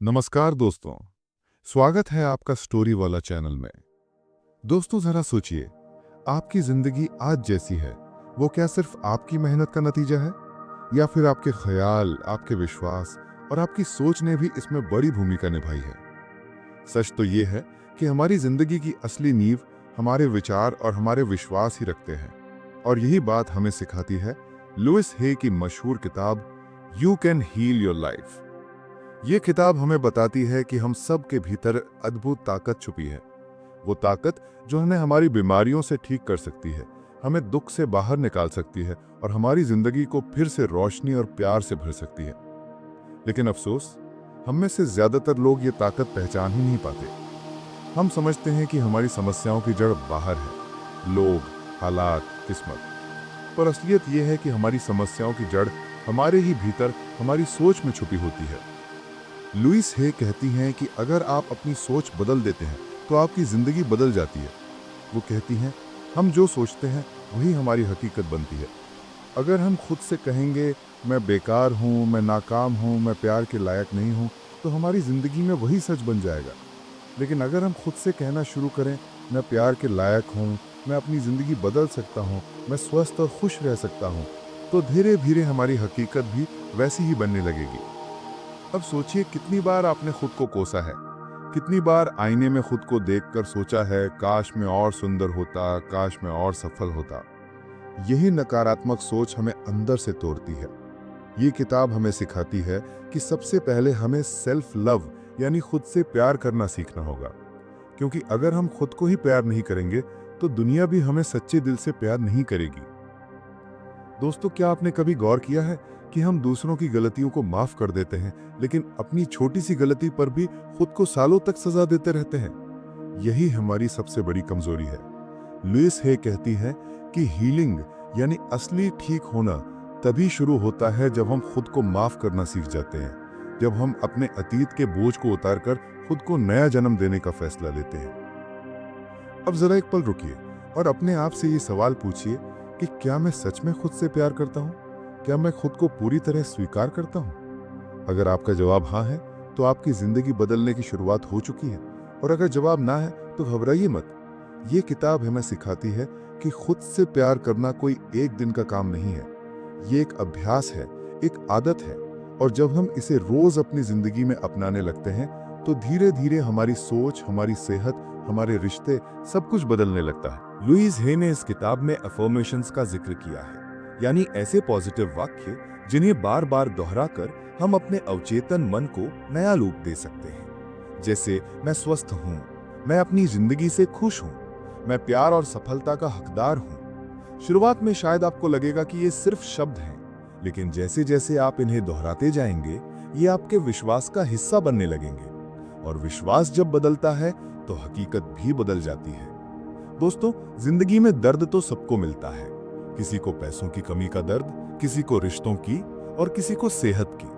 नमस्कार दोस्तों, स्वागत है आपका स्टोरी वाला चैनल में। दोस्तों जरा सोचिए, आपकी जिंदगी आज जैसी है वो क्या सिर्फ आपकी मेहनत का नतीजा है, या फिर आपके ख्याल, आपके विश्वास और आपकी सोच ने भी इसमें बड़ी भूमिका निभाई है। सच तो ये है कि हमारी जिंदगी की असली नींव हमारे विचार और हमारे विश्वास ही रखते हैं, और यही बात हमें सिखाती है लुइस हे की मशहूर किताब you can heal your life. ये किताब हमें बताती है कि हम सब के भीतर अद्भुत ताकत छुपी है, वो ताकत जो हमें हमारी बीमारियों से ठीक कर सकती है, हमें दुख से बाहर निकाल सकती है और हमारी जिंदगी को फिर से रोशनी और प्यार से भर सकती है। लेकिन अफसोस, हम में से ज्यादातर लोग ये ताकत पहचान ही नहीं पाते। हम समझते हैं कि हमारी समस्याओं की जड़ बाहर है, लोग, हालात, किस्मत। पर असलियत यह है कि हमारी समस्याओं की जड़ हमारे ही भीतर, हमारी सोच में छुपी होती है। लुइस हे कहती हैं कि अगर आप अपनी सोच बदल देते हैं तो आपकी जिंदगी बदल जाती है। वो कहती हैं, हम जो सोचते हैं वही हमारी हकीकत बनती है। अगर हम खुद से कहेंगे मैं बेकार हूँ, मैं नाकाम हूँ, मैं प्यार के लायक नहीं हूँ, तो हमारी जिंदगी में वही सच बन जाएगा। लेकिन अगर हम खुद से कहना शुरू करें मैं प्यार के लायक हूँ, मैं अपनी जिंदगी बदल सकता हूँ, मैं स्वस्थ और खुश रह सकता हूँ, तो धीरे धीरे हमारी हकीकत भी वैसी ही बनने लगेगी। अब सोचिए, कितनी बार आपने खुद को कोसा है, कितनी बार आईने में खुद को देखकर सोचा है काश मैं और सुंदर होता, काश मैं और सफल होता। यही नकारात्मक सोच हमें अंदर से तोड़ती है। ये किताब हमें सिखाती है कि सबसे पहले हमें सेल्फ लव यानी खुद से प्यार करना सीखना होगा, क्योंकि अगर हम खुद को ही प्यार नहीं करेंगे तो दुनिया भी हमें सच्चे दिल से प्यार नहीं करेगी। दोस्तों, क्या आपने कभी गौर किया है कि हम दूसरों की गलतियों को माफ कर देते हैं, लेकिन अपनी छोटी सी गलती पर भी खुद को सालों तक सजा देते रहते हैं? यही हमारी सबसे बड़ी कमजोरी है। लुइस हे कहती है कि हीलिंग यानी असली ठीक होना तभी शुरू होता है जब हम खुद को माफ करना सीख जाते हैं, जब हम अपने अतीत के बोझ को उतारकर खुद को नया जन्म देने का फैसला लेते हैं। अब जरा एक पल रुकिए और अपने आप से ये सवाल पूछिए कि क्या मैं सच में खुद से प्यार करता हूँ? क्या मैं खुद को पूरी तरह स्वीकार करता हूँ? अगर आपका जवाब हाँ है तो आपकी जिंदगी बदलने की शुरुआत हो चुकी है, और अगर जवाब ना है तो घबराइए मत। ये किताब हमें सिखाती है कि खुद से प्यार करना कोई एक दिन का काम नहीं है, ये एक अभ्यास है, एक आदत है, और जब हम इसे रोज अपनी जिंदगी में अपनाने लगते हैं तो धीरे धीरे हमारी सोच, हमारी सेहत, हमारे रिश्ते, सब कुछ बदलने लगता है। लुइस हे ने इस किताब में अफर्मेशंस का जिक्र किया है, यानी ऐसे पॉजिटिव वाक्य जिन्हें बार बार दोहराकर हम अपने अवचेतन मन को नया रूप दे सकते हैं। जैसे मैं स्वस्थ हूँ, मैं अपनी जिंदगी से खुश हूँ, मैं प्यार और सफलता का हकदार हूँ। शुरुआत में शायद आपको लगेगा कि ये सिर्फ शब्द हैं, लेकिन जैसे जैसे आप इन्हें दोहराते जाएंगे ये आपके विश्वास का हिस्सा बनने लगेंगे, और विश्वास जब बदलता है तो हकीकत भी बदल जाती है। दोस्तों, जिंदगी में दर्द तो सबको मिलता है, किसी को पैसों की कमी का दर्द, किसी को रिश्तों की, और किसी को सेहत की।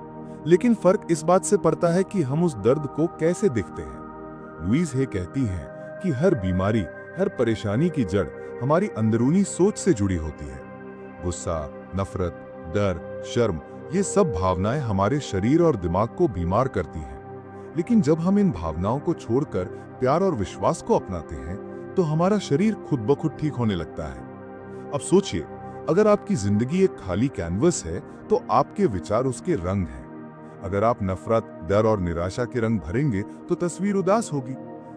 लेकिन फर्क इस बात से पड़ता है कि हम उस दर्द को कैसे देखते हैं। लुइस हे कहती हैं कि हर बीमारी, हर परेशानी की जड़ हमारी अंदरूनी सोच से जुड़ी होती है। गुस्सा, नफरत, डर, शर्म, ये सब भावनाएं हमारे शरीर और दिमाग को बीमार करती हैं। लेकिन जब हम इन भावनाओं को छोड़कर प्यार और विश्वास को अपनाते हैं तो हमारा शरीर खुद ब खुद ठीक होने लगता है। अब सोचिए, अगर आपकी जिंदगी एक खाली कैनवस है तो आपके विचार उसके रंग हैं। अगर आप नफरत, डर और निराशा के रंग भरेंगे तो तस्वीर उदास होगी।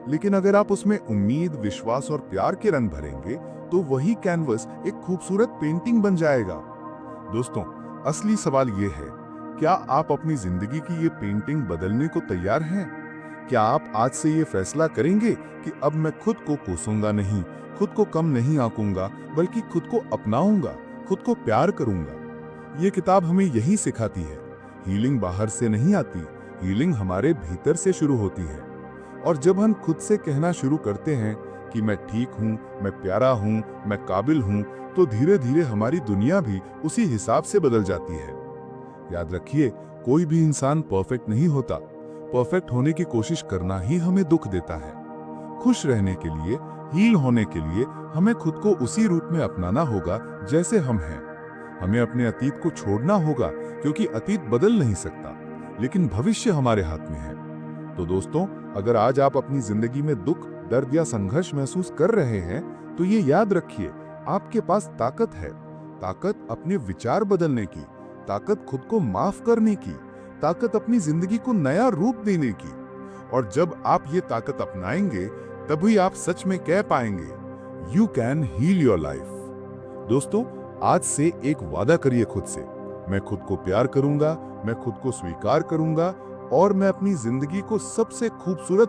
लेकिन अगर आप उसमें उम्मीद, विश्वास और प्यार के रंग भरेंगे तो वही कैनवस एक खूबसूरत पेंटिंग बन जाएगा। दोस्तों, असली सवाल ये है, क्या आप अपनी जिंदगी की ये पेंटिंग बदलने को तैयार हैं? क्या आप आज से ये फैसला करेंगे कि अब मैं खुद को कोसूंगा नहीं, खुद को कम नहीं आंकूंगा, बल्कि खुद को अपनाऊंगा, खुद को प्यार करूंगा? ये किताब हमें यही सिखाती है, हीलिंग बाहर से नहीं आती, हीलिंग हमारे भीतर से शुरू होती है। और जब हम खुद से कहना शुरू करते हैं कि मैं ठीक हूँ, मैं प्यारा हूँ, मैं काबिल हूँ, तो धीरे धीरे हमारी दुनिया भी उसी हिसाब से बदल जाती है। याद रखिए, कोई भी इंसान परफेक्ट नहीं होता। परफेक्ट होने की कोशिश करना ही हमें दुख देता है। खुश रहने के लिए, हील होने के लिए हमें खुद को उसी रूप में अपनाना होगा जैसे हम हैं। हमें अपने अतीत को छोड़ना होगा, क्योंकि अतीत बदल नहीं सकता, लेकिन भविष्य हमारे हाथ में है। तो दोस्तों, अगर आज आप अपनी जिंदगी में दुख, दर्द या संघर्ष महसूस कर रहे हैं, तो ये याद रखिए, आपके पास ताकत है। ताकत अपने विचार बदलने की, ताकत खुद को माफ करने की, ताकत अपनी जिंदगी को नया रूप देने की। और जब आप ये ताकत अपनाएंगे, तभी आप सच में कह पाएंगे, you can heal your life. दोस्तों, आज से एक वादा करिए खुद से, मैं खुद को प्यार करूंगा, मैं खुद को स्वीकार करूंगा और मैं अपनी जिंदगी को सबसे खूबसूरत